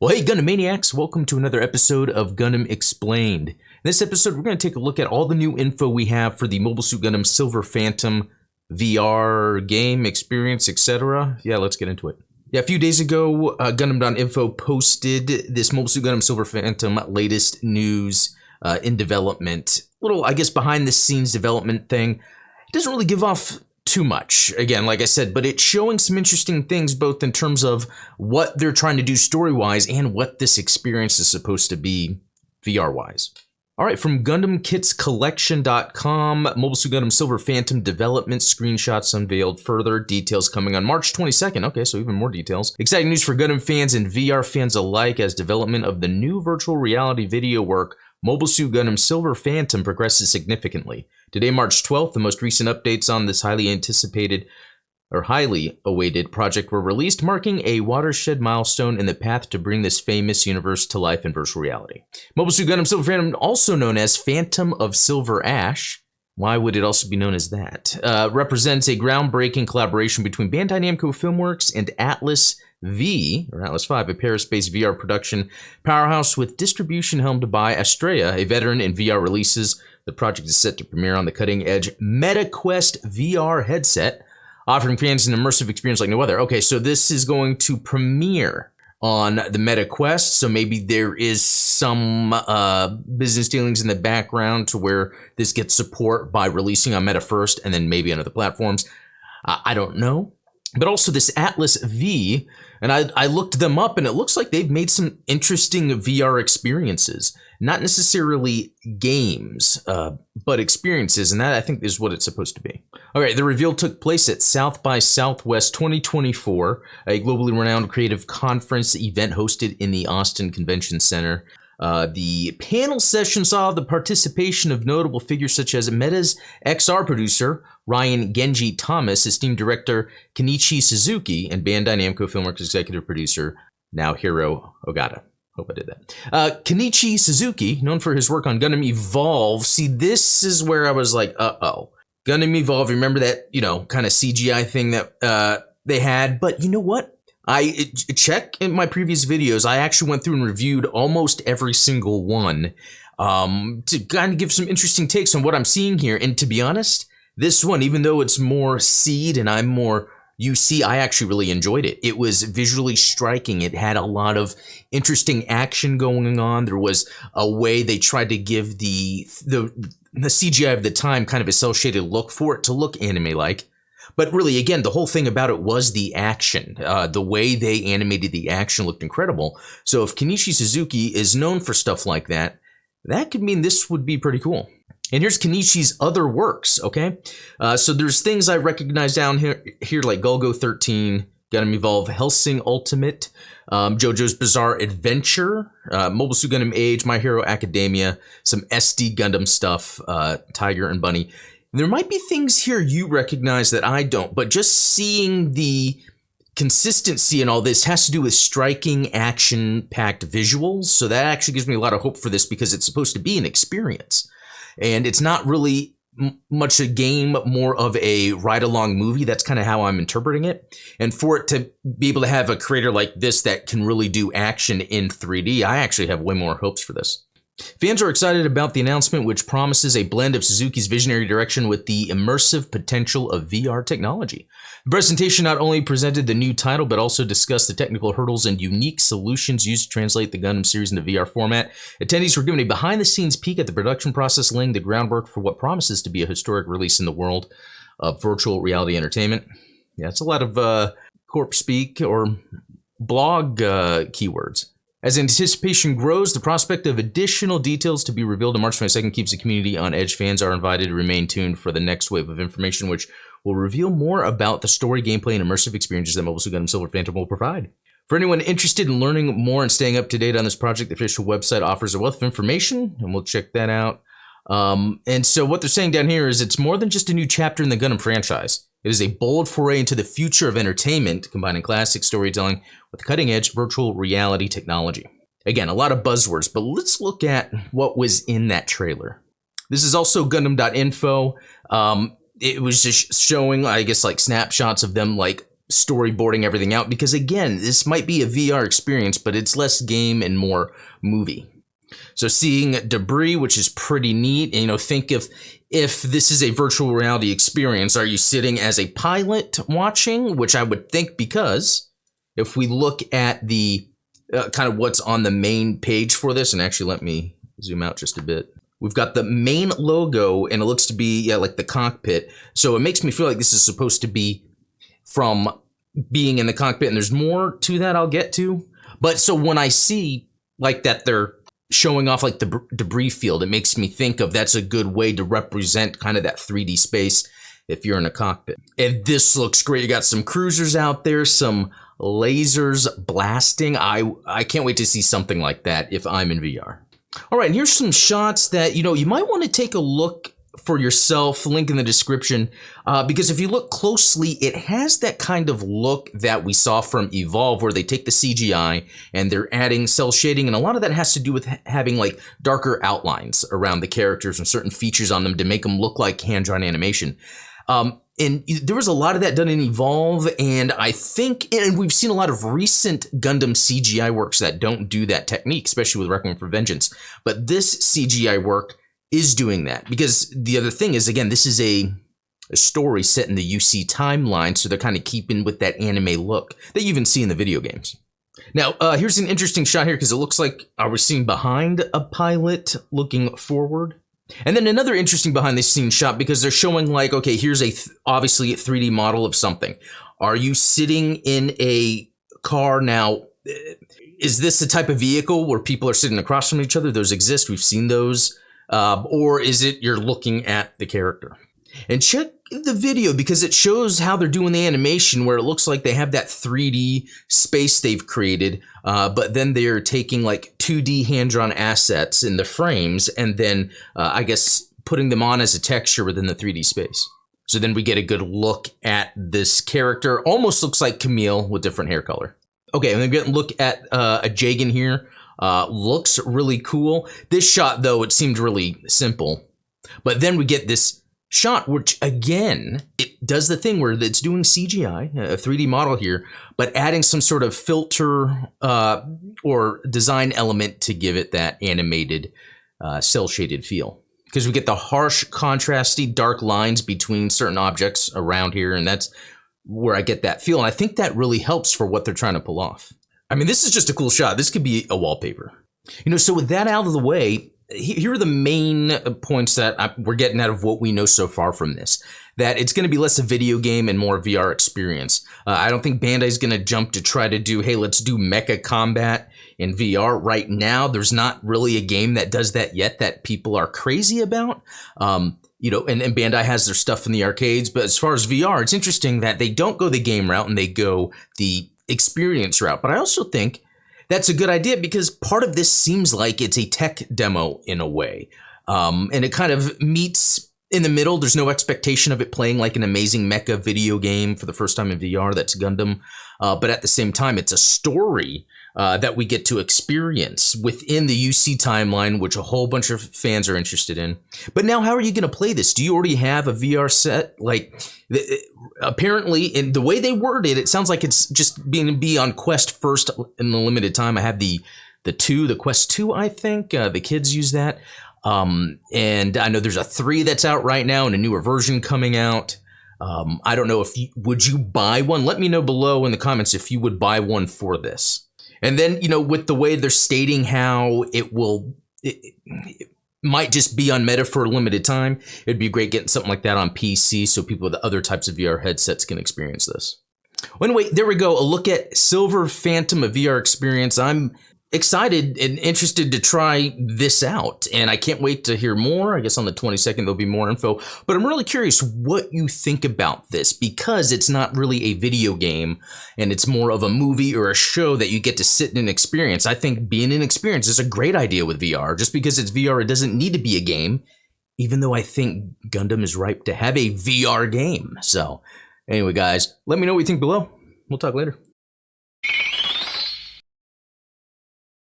Well, hey, Gundam Maniacs, welcome to another episode of Gundam Explained. In this episode, we're going to take a look at all the new info we have for the Mobile Suit Gundam Silver Phantom VR game, experience, etc. Yeah, let's get into it. Yeah, a few days ago, Gundam.info posted this Mobile Suit Gundam Silver Phantom latest news in development. Little, I guess, behind-the-scenes development thing. It doesn't really give off too much, again, like I said, but it's showing some interesting things both in terms of what they're trying to do story-wise and what this experience is supposed to be VR-wise. All right, from GundamKitsCollection.com, Mobile Suit Gundam Silver Phantom development screenshots unveiled further, details coming on March 22nd. Okay, so even more details. Exciting news for Gundam fans and VR fans alike as development of the new virtual reality video work Mobile Suit Gundam Silver Phantom progresses significantly. Today, March 12th, the most recent updates on this highly awaited project were released, marking a watershed milestone in the path to bring this famous universe to life in virtual reality. Mobile Suit Gundam Silver Phantom, also known as Phantom of Silver Ash, why would it also be known as that? Represents a groundbreaking collaboration between Bandai Namco Filmworks and Atlas V, or Atlas V, a Paris-based VR production powerhouse with distribution helmed by Astrea, a veteran in VR releases. The project is set to premiere on the cutting-edge MetaQuest VR headset, offering fans an immersive experience like no other. Okay, so this is going to premiere on the MetaQuest, so maybe there is some business dealings in the background to where this gets support by releasing on Meta first and then maybe on other platforms. I don't know. But also this Atlas V, and I looked them up, and it looks like they've made some interesting VR experiences. Not necessarily games, but experiences, and that I think is what it's supposed to be. All right, the reveal took place at South by Southwest 2024, a globally renowned creative conference event hosted in the Austin Convention Center. The panel session saw the participation of notable figures such as Meta's XR producer, Ryan Genji Thomas, esteemed director Kenichi Suzuki, and Bandai Namco Filmworks executive producer Naohiro Ogata. Hope I did that. Kenichi Suzuki, known for his work on Gundam Evolve. See, this is where I was like, uh-oh. Gundam Evolve, remember that, kind of CGI thing that they had? But you know what? I check in my previous videos, I actually went through and reviewed almost every single one to kind of give some interesting takes on what I'm seeing here. And to be honest, this one, even though it's more Seed and I'm more UC, I actually really enjoyed it. It was visually striking. It had a lot of interesting action going on. There was a way they tried to give the CGI of the time kind of a cel-shaded look for it to look anime-like. But really, again, the whole thing about it was the action. The way they animated the action looked incredible. So if Kenichi Suzuki is known for stuff like that, that could mean this would be pretty cool. And here's Kenichi's other works, okay? So there's things I recognize down here like Golgo 13, Gundam Evolve, Hellsing Ultimate, JoJo's Bizarre Adventure, Mobile Suit Gundam Age, My Hero Academia, some SD Gundam stuff, Tiger and Bunny. There might be things here you recognize that I don't, but just seeing the consistency in all this has to do with striking, action-packed visuals. So that actually gives me a lot of hope for this because it's supposed to be an experience. And it's not really much a game, more of a ride-along movie. That's kind of how I'm interpreting it. And for it to be able to have a creator like this that can really do action in 3D, I actually have way more hopes for this. Fans are excited about the announcement, which promises a blend of Suzuki's visionary direction with the immersive potential of VR technology. The presentation not only presented the new title, but also discussed the technical hurdles and unique solutions used to translate the Gundam series into VR format. Attendees were given a behind-the-scenes peek at the production process, laying the groundwork for what promises to be a historic release in the world of virtual reality entertainment. Yeah, it's a lot of corp speak or blog keywords. As anticipation grows, the prospect of additional details to be revealed on March 22nd keeps the community on edge. Fans are invited to remain tuned for the next wave of information, which will reveal more about the story, gameplay, and immersive experiences that Mobile Suit Gundam Silver Phantom will provide. For anyone interested in learning more and staying up to date on this project, the official website offers a wealth of information, and we'll check that out. And so what they're saying down here is it's more than just a new chapter in the Gundam franchise. It is a bold foray into the future of entertainment, combining classic storytelling with cutting-edge virtual reality technology. Again, a lot of buzzwords, but let's look at what was in that trailer. This is also Gundam.info. It was just showing, I guess, like snapshots of them like storyboarding everything out, because again, this might be a VR experience, but it's less game and more movie. So seeing debris, which is pretty neat, and think if this is a virtual reality experience, are you sitting as a pilot watching? Which I would think, because if we look at the kind of what's on the main page for this, and actually let me zoom out just a bit. We've got the main logo, and it looks to be like the cockpit. So it makes me feel like this is supposed to be from being in the cockpit, and there's more to that I'll get to. But so when I see like that they're showing off like the debris field, it makes me think of that's a good way to represent kind of that 3D space if you're in a cockpit. And this looks great. You got some cruisers out there, some lasers blasting. I can't wait to see something like that if I'm in VR. All right, and here's some shots that you might want to take a look for yourself, link in the description, because if you look closely, it has that kind of look that we saw from Evolve, where they take the CGI and they're adding cell shading, and a lot of that has to do with having like darker outlines around the characters and certain features on them to make them look like hand-drawn animation. And there was a lot of that done in Evolve, and I think, and we've seen a lot of recent Gundam CGI works that don't do that technique, especially with Requiem for Vengeance. But this CGI work is doing that, because the other thing is, again, this is a story set in the UC timeline, so they're kind of keeping with that anime look that you even see in the video games. Now, here's an interesting shot here, because it looks like, are we seeing behind a pilot looking forward? And then another interesting behind the scenes shot, because they're showing like, okay, here's obviously a 3D model of something. Are you sitting in a car now? Is this the type of vehicle where people are sitting across from each other? Those exist. We've seen those. Or is it you're looking at the character? And check the video, because it shows how they're doing the animation, where it looks like they have that 3D space they've created, but then they're taking like 2D hand-drawn assets in the frames and then I guess putting them on as a texture within the 3D space. So then we get a good look at this character. Almost looks like Camille with different hair color. Okay, and then we get a look at a Jagan here. Looks really cool. This shot, though, it seemed really simple. But then we get this shot, which again, it does the thing where it's doing CGI, a 3D model here, but adding some sort of filter or design element to give it that animated cell shaded feel. Because we get the harsh, contrasty, dark lines between certain objects around here, and that's where I get that feel. And I think that really helps for what they're trying to pull off. I mean, this is just a cool shot. This could be a wallpaper. So with that out of the way, here are the main points that we're getting out of what we know so far from this. That it's going to be less a video game and more a VR experience. I don't think Bandai's going to jump to try to do, hey, let's do mecha combat in VR. Right now, there's not really a game that does that yet that people are crazy about. And Bandai has their stuff in the arcades. But as far as VR, it's interesting that they don't go the game route and they go the experience route. But I also think that's a good idea, because part of this seems like it's a tech demo in a way. And it kind of meets in the middle. There's no expectation of it playing like an amazing mecha video game for the first time in VR. That's Gundam. But at the same time, it's a story that we get to experience within the UC timeline, which a whole bunch of fans are interested in. But now, how are you going to play this? Do you already have a VR set? Apparently, in the way they word it, it sounds like it's just be on Quest first in the limited time. I have the Quest 2, I think. The kids use that. And I know there's a 3 that's out right now and a newer version coming out. I don't know would you buy one? Let me know below in the comments if you would buy one for this. And then, with the way they're stating how it might just be on Meta for a limited time, it'd be great getting something like that on PC so people with other types of VR headsets can experience this. Well, anyway, there we go. A look at Silver Phantom, a VR experience. I'm excited and interested to try this out, and I can't wait to hear more. I guess on the 22nd there'll be more info, but I'm really curious what you think about this, because it's not really a video game and it's more of a movie or a show that you get to sit in and experience. I think being an experience is a great idea with VR. Just because it's VR, it doesn't need to be a game, even though I think Gundam is ripe to have a VR game. So anyway, guys, let me know what you think below. We'll talk later.